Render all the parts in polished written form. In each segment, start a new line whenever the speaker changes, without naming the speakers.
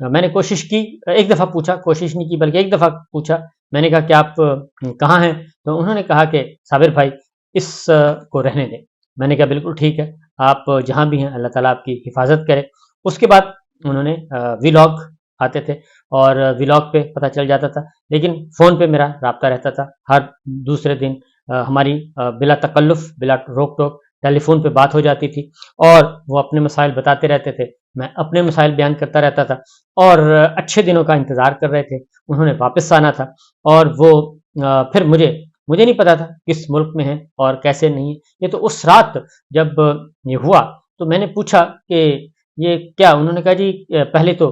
میں نے کوشش کی، ایک دفعہ پوچھا، کوشش نہیں کی بلکہ ایک دفعہ پوچھا، میں نے کہا کہ آپ کہاں ہیں؟ تو انہوں نے کہا کہ صابر بھائی اس کو رہنے دیں۔ میں نے کہا بالکل ٹھیک ہے، آپ جہاں بھی ہیں اللہ تعالیٰ آپ کی حفاظت کرے۔ اس کے بعد انہوں نے ولاگ آتے تھے اور ولاگ پہ پتہ چل جاتا تھا، لیکن فون پہ میرا رابطہ رہتا تھا، ہر دوسرے دن ہماری بلا تکلف بلا روک ٹوک ٹیلی فون پہ بات ہو جاتی تھی، اور وہ اپنے مسائل بتاتے رہتے تھے، میں اپنے مسائل بیان کرتا رہتا تھا، اور اچھے دنوں کا انتظار کر رہے تھے، انہوں نے واپس آنا تھا، اور وہ پھر مجھے نہیں پتا تھا کس ملک میں ہیں اور کیسے نہیں ہے۔ یہ تو اس رات جب یہ ہوا تو میں نے پوچھا کہ یہ کیا؟ انہوں نے کہا جی پہلے تو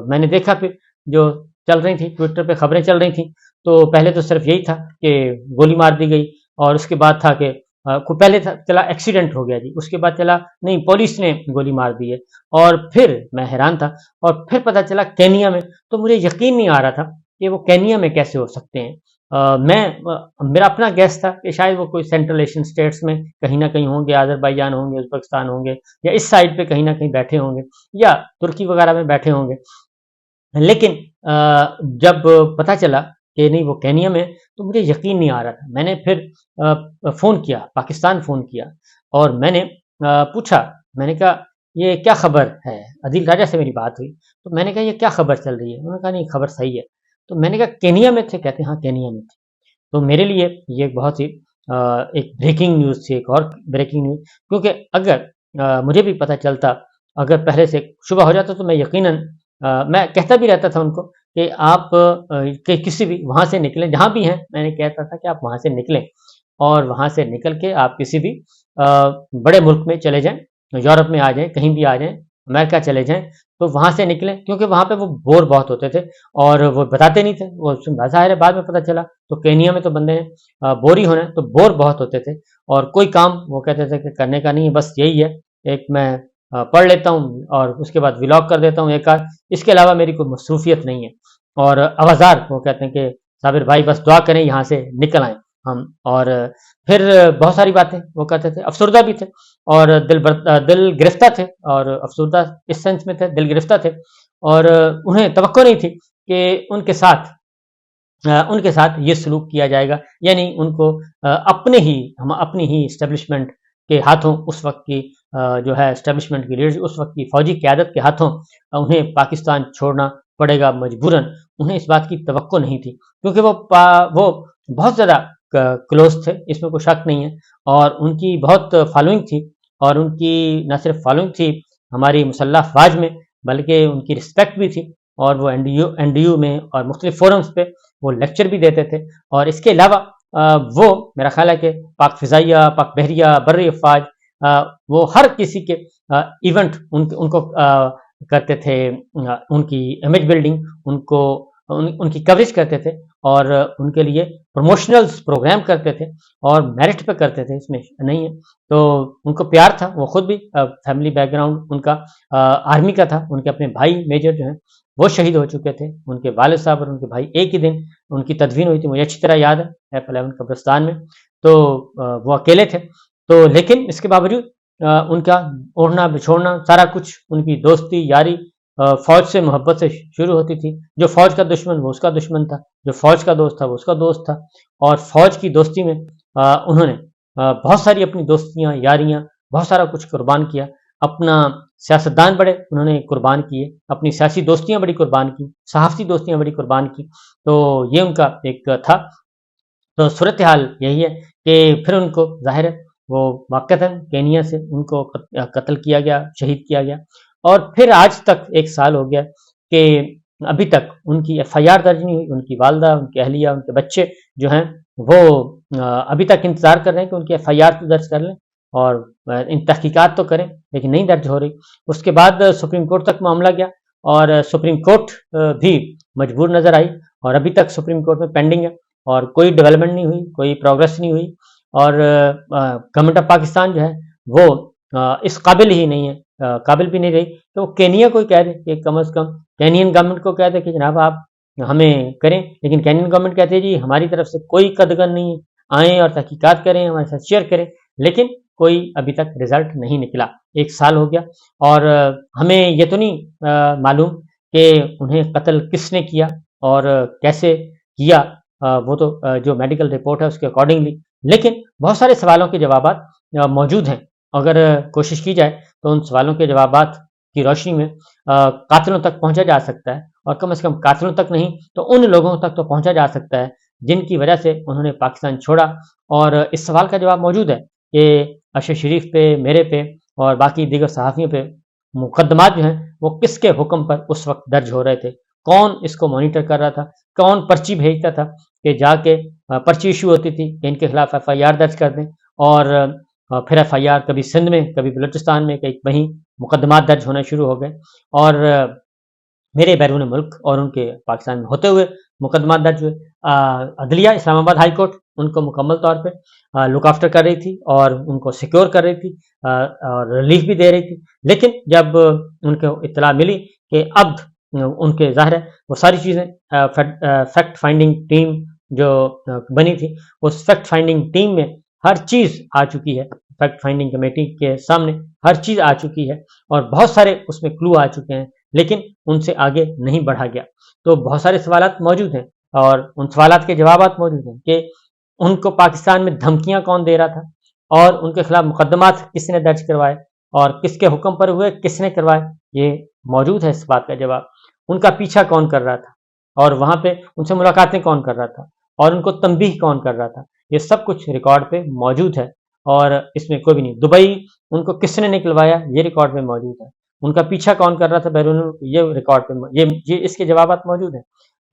میں نے دیکھا، پھر جو چل رہی تھی ٹویٹر پہ خبریں چل رہی تھیں، تو پہلے تو صرف یہی تھا کہ گولی مار دی گئی، اور اس کے بعد تھا کہ پہلے تھا چلا ایکسیڈنٹ ہو گیا جی، اس کے بعد چلا نہیں پولیس نے گولی مار دی ہے، اور پھر میں حیران تھا، اور پھر پتا چلا کینیا میں، تو مجھے یقین نہیں آ رہا تھا کہ وہ کینیا میں کیسے ہو سکتے ہیں۔ میرا اپنا گیس تھا کہ شاید وہ کوئی سینٹرل ایشین اسٹیٹس میں کہیں نہ کہیں ہوں گے، آذربائیجان ہوں گے، ازبکستان ہوں گے، یا اس سائڈ پہ کہیں نہ کہیں بیٹھے ہوں گے، یا ترکی وغیرہ میں بیٹھے ہوں گے، لیکن جب پتا چلا کہ نہیں وہ کینیا میں، تو مجھے یقین نہیں آ رہا تھا۔ میں نے پھر فون کیا، پاکستان فون کیا، اور میں نے پوچھا، میں نے کہا یہ کیا خبر ہے؟ عدیل راجہ سے میری بات ہوئی، تو میں نے کہا یہ کیا خبر چل رہی ہے؟ انہوں نے کہا نہیں خبر صحیح ہے۔ تو میں نے کہا کینیا میں تھے؟ کہتے ہاں کینیا میں تھے۔ تو میرے لیے یہ بہت ہی ایک بریکنگ نیوز تھی، ایک اور بریکنگ نیوز، کیونکہ اگر مجھے بھی پتہ چلتا، اگر پہلے سے شبہ ہو جاتا، تو میں یقیناً میں کہتا بھی رہتا تھا ان کو کہ آپ کہ کسی بھی وہاں سے نکلیں، جہاں بھی ہیں، میں نے کہتا تھا کہ آپ وہاں سے نکلیں، اور وہاں سے نکل کے آپ کسی بھی بڑے ملک میں چلے جائیں، یورپ میں آ جائیں، کہیں بھی آ جائیں، امریکہ چلے جائیں، تو وہاں سے نکلیں، کیونکہ وہاں پہ وہ بور بہت ہوتے تھے، اور وہ بتاتے نہیں تھے، وہ ظاہر ہے بعد میں پتہ چلا، تو کینیا میں تو بندے نے بور ہی ہونا ہے، تو بور بہت ہوتے تھے، اور کوئی کام وہ کہتے تھے کہ کرنے کا نہیں ہے، بس یہی ہے، ایک میں پڑھ لیتا ہوں اور اس کے بعد ولاگ کر دیتا ہوں ایک آدھ، اس کے علاوہ میری کوئی مصروفیت نہیں ہے۔ اور آوازار وہ کہتے ہیں کہ صابر بھائی بس دعا کریں یہاں سے نکل آئیں ہم، اور پھر بہت ساری باتیں وہ کہتے تھے، افسردہ بھی تھے، اور دل گرفتہ تھے، اور افسردہ اس سینس میں تھے، دل گرفتہ تھے، اور انہیں توقع نہیں تھی کہ ان کے ساتھ یہ سلوک کیا جائے گا، یعنی ان کو اپنی ہی اسٹیبلشمنٹ کے ہاتھوں، اس وقت کی جو ہے اسٹیبلشمنٹ کی لیڈر، اس وقت کی فوجی قیادت کے ہاتھوں انہیں پاکستان چھوڑنا پڑے گا مجبوراً۔ انہیں اس بات کی توقع نہیں تھی، کیونکہ وہ بہت زیادہ کلوز تھے، اس میں کوئی شک نہیں ہے، اور ان کی بہت فالوئنگ تھی، اور ان کی نہ صرف فالوئنگ تھی ہماری مسلح افواج میں، بلکہ ان کی رسپیکٹ بھی تھی، اور وہ این ڈی یو میں اور مختلف فورمز پہ وہ لیکچر بھی دیتے تھے، اور اس کے علاوہ وہ میرا خیال ہے کہ پاک فضائیہ، پاک بحریہ، بری افواج، وہ ہر کسی کے ایونٹ ان کو کرتے تھے، ان کی امیج بلڈنگ، ان کی کوریج کرتے تھے، اور ان کے لیے پروموشنلز پروگرام کرتے تھے، اور میرٹ پہ کرتے تھے، اس میں نہیں ہے، تو ان کو پیار تھا، وہ خود بھی فیملی بیک گراؤنڈ ان کا آرمی کا تھا، ان کے اپنے بھائی میجر جو ہیں وہ شہید ہو چکے تھے، ان کے والد صاحب اور ان کے بھائی ایک ہی دن ان کی تدفین ہوئی تھی، مجھے اچھی طرح یاد ہے F11 قبرستان میں، تو وہ اکیلے تھے، تو لیکن اس کے باوجود ان کا اوڑھنا بچھوڑنا سارا کچھ، ان کی دوستی یاری فوج سے محبت سے شروع ہوتی تھی، جو فوج کا دشمن وہ اس کا دشمن تھا، جو فوج کا دوست تھا وہ اس کا دوست تھا، اور فوج کی دوستی میں انہوں نے بہت ساری اپنی دوستیاں یاریاں بہت سارا کچھ قربان کیا، اپنا سیاستدان بڑے انہوں نے قربان کیے، اپنی سیاسی دوستیاں بڑی قربان کی، صحافتی دوستیاں بڑی قربان کی، تو یہ ان کا ایک تھا۔ تو صورتحال یہی ہے کہ پھر ان کو ظاہر ہے وہ واقعتاً کینیا سے ان کو قتل کیا گیا، شہید کیا گیا، اور پھر آج تک ایک سال ہو گیا کہ ابھی تک ان کی ایف آئی آر درج نہیں ہوئی، ان کی والدہ، ان کی اہلیہ، ان کے بچے جو ہیں وہ ابھی تک انتظار کر رہے ہیں کہ ان کی ایف آئی آر تو درج کر لیں اور ان تحقیقات تو کریں، لیکن نہیں درج ہو رہی۔ اس کے بعد سپریم کورٹ تک معاملہ گیا، اور سپریم کورٹ بھی مجبور نظر آئی، اور ابھی تک سپریم کورٹ میں پینڈنگ ہے، اور کوئی ڈیولپمنٹ نہیں ہوئی، کوئی پروگرس نہیں ہوئی، اور گورنمنٹ آف پاکستان جو ہے وہ اس قابل ہی نہیں ہے، قابل بھی نہیں رہی کہ وہ کینیا کو کہہ دے کہ کم از کم کینین گورنمنٹ کو کہہ دے کہ جناب آپ ہمیں کریں، لیکن کینین گورنمنٹ کہتے ہیں جی ہماری طرف سے کوئی قدغن نہیں ہے، آئیں اور تحقیقات کریں، ہمارے ساتھ شیئر کریں، لیکن کوئی ابھی تک رزلٹ نہیں نکلا، ایک سال ہو گیا، اور ہمیں یہ تو نہیں معلوم کہ انہیں قتل کس نے کیا اور کیسے کیا، وہ تو جو میڈیکل رپورٹ ہے اس کے اکارڈنگلی، لیکن بہت سارے سوالوں کے جوابات موجود ہیں. اگر کوشش کی جائے تو ان سوالوں کے جوابات کی روشنی میں قاتلوں تک پہنچا جا سکتا ہے، اور کم از کم قاتلوں تک نہیں تو ان لوگوں تک تو پہنچا جا سکتا ہے جن کی وجہ سے انہوں نے پاکستان چھوڑا. اور اس سوال کا جواب موجود ہے کہ ارشد شریف پہ، میرے پہ اور باقی دیگر صحافیوں پہ مقدمات جو ہیں وہ کس کے حکم پر اس وقت درج ہو رہے تھے، کون اس کو مانیٹر کر رہا تھا، کون پرچی بھیجتا تھا کہ جا کے پرچی ایشو ہوتی تھی کہ ان کے خلاف ایف آئی آر درج کر دیں، اور پھر ایف آئی آر کبھی سندھ میں، کبھی بلوچستان میں، کہیں وہیں مقدمات درج ہونا شروع ہو گئے، اور میرے بیرون ملک اور ان کے پاکستان میں ہوتے ہوئے مقدمات درج ہوئے. عدلیہ اسلام آباد ہائی کورٹ ان کو مکمل طور پہ لک آفٹر کر رہی تھی اور ان کو سیکیور کر رہی تھی اور ریلیف بھی دے رہی تھی، لیکن جب ان کو اطلاع ملی کہ اب ان کے ظاہر ہے وہ ساری چیزیں فیکٹ فائنڈنگ ٹیم جو بنی تھی، اس فیکٹ فائنڈنگ ٹیم میں ہر چیز آ چکی ہے، فیکٹ فائنڈنگ کمیٹی کے سامنے ہر چیز آ چکی ہے اور بہت سارے اس میں کلو آ چکے ہیں، لیکن ان سے آگے نہیں بڑھا گیا. تو بہت سارے سوالات موجود ہیں اور ان سوالات کے جوابات موجود ہیں کہ ان کو پاکستان میں دھمکیاں کون دے رہا تھا اور ان کے خلاف مقدمات کس نے درج کروائے اور کس کے حکم پر ہوئے، کس نے کروائے، یہ موجود ہے اس بات کا جواب. ان کا پیچھا کون کر رہا تھا اور وہاں پہ ان سے ملاقاتیں کون کر رہا تھا اور ان کو تنبیہ کون کر رہا تھا، یہ سب کچھ ریکارڈ پہ موجود ہے اور اس میں کوئی بھی نہیں. دبئی ان کو کس نے نکلوایا، یہ ریکارڈ پہ موجود ہے. ان کا پیچھا کون کر رہا تھا بیرون ملک، یہ ریکارڈ پہ یہ اس کے جوابات موجود ہیں.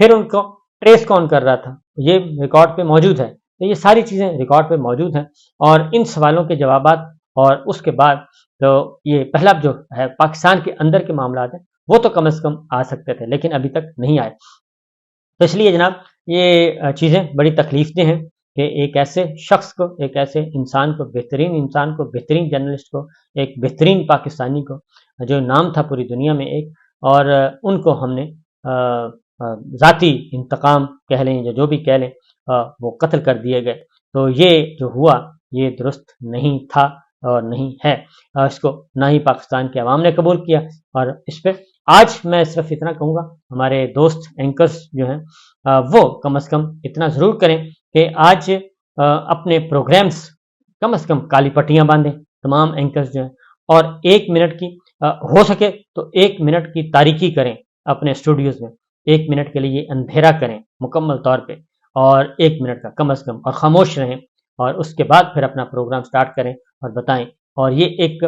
پھر ان کو ٹریس کون کر رہا تھا، یہ ریکارڈ پہ موجود ہے. تو یہ ساری چیزیں ریکارڈ پہ موجود ہیں اور ان سوالوں کے جوابات، اور اس کے بعد تو یہ پہلا جو ہے پاکستان کے اندر کے معاملات ہیں وہ تو کم از کم آ سکتے تھے لیکن ابھی تک نہیں آئے. تو اس لیے جناب یہ چیزیں بڑی تکلیف دہ ہیں کہ ایک ایسے شخص کو، ایک ایسے انسان کو، بہترین انسان کو، بہترین جرنلسٹ کو، ایک بہترین پاکستانی کو جو نام تھا پوری دنیا میں ایک، اور ان کو ہم نے ذاتی انتقام کہہ لیں یا جو بھی کہہ لیں، وہ قتل کر دیے گئے. تو یہ جو ہوا یہ درست نہیں تھا اور نہیں ہے. اس کو نہ ہی پاکستان کے عوام نے قبول کیا، اور اس پہ آج میں صرف اتنا کہوں گا ہمارے دوست اینکرز جو ہیں وہ کم از کم اتنا ضرور کریں کہ آج اپنے پروگرامز کم از کم کالی پٹیاں باندھیں تمام اینکرز جو ہیں، اور 1 منٹ کی ہو سکے تو 1 منٹ کی تاریکی کریں اپنے اسٹوڈیوز میں، 1 منٹ کے لیے اندھیرا کریں مکمل طور پہ، اور 1 منٹ کا کم از کم، اور خاموش رہیں، اور اس کے بعد پھر اپنا پروگرام سٹارٹ کریں اور بتائیں. اور یہ ایک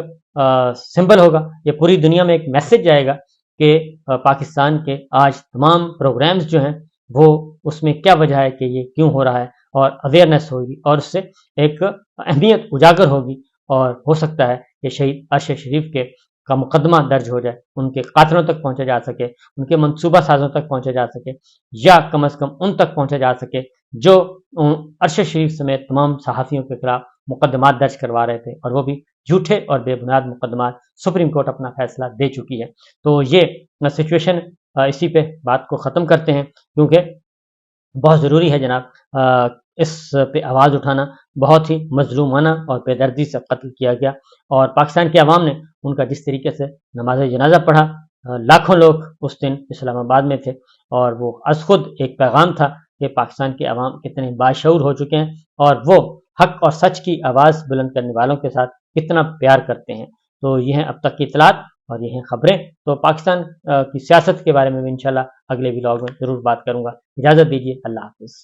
سمبل ہوگا، یہ پوری دنیا میں ایک میسج جائے گا کہ پاکستان کے آج تمام پروگرامز جو ہیں وہ اس میں کیا وجہ ہے کہ یہ کیوں ہو رہا ہے، اور اویئرنیس ہوگی اور اس سے ایک اہمیت اجاگر ہوگی، اور ہو سکتا ہے کہ شہید ارشد شریف کے کا مقدمہ درج ہو جائے، ان کے قاتلوں تک پہنچا جا سکے، ان کے منصوبہ سازوں تک پہنچا جا سکے، یا کم از کم ان تک پہنچا جا سکے جو ارشد شریف سمیت تمام صحافیوں کے خلاف مقدمات درج کروا رہے تھے، اور وہ بھی جھوٹے اور بے بنیاد مقدمات. سپریم کورٹ اپنا فیصلہ دے چکی ہے. تو یہ سچویشن اسی پہ بات کو ختم کرتے ہیں کیونکہ بہت ضروری ہے جناب اس پہ آواز اٹھانا. بہت ہی مظلومانہ اور بے دردی سے قتل کیا گیا، اور پاکستان کے عوام نے ان کا جس طریقے سے نماز جنازہ پڑھا، لاکھوں لوگ اس دن اسلام آباد میں تھے، اور وہ از خود ایک پیغام تھا کہ پاکستان کے عوام کتنے باشعور ہو چکے ہیں اور وہ حق اور سچ کی آواز بلند کرنے والوں کے ساتھ کتنا پیار کرتے ہیں. تو یہ ہیں اب تک کی اطلاعات اور یہ ہیں خبریں. تو پاکستان کی سیاست کے بارے میں بھی انشاءاللہ اگلے ولاگ میں ضرور بات کروں گا. اجازت دیجیے، اللہ حافظ.